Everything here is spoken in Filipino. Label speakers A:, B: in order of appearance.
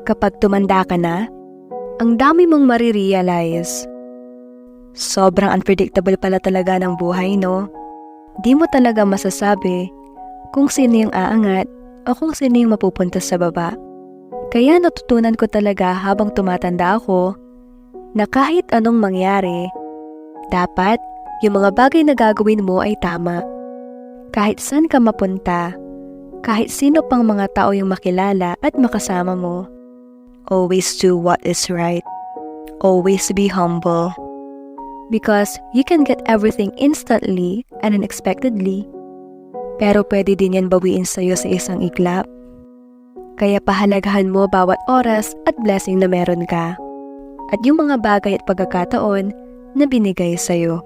A: kapag tumanda ka na, ang dami mong marirealize. Sobrang unpredictable pala talaga ng buhay, no? Di mo talaga masasabi kung sino yung aangat o kung sino yung mapupunta sa baba. Kaya natutunan ko talaga habang tumatanda ako na kahit anong mangyari, dapat yung mga bagay na gagawin mo ay tama. Kahit saan ka mapunta, kahit sino pang mga tao yung makilala at makasama mo, always do what is right. Always be humble. Because you can get everything instantly and unexpectedly. Pero pwede din yan bawiin sa'yo sa isang iglap. Kaya pahalagahan mo bawat oras at blessing na meron ka. At yung mga bagay at pagkakataon na binigay sa'yo.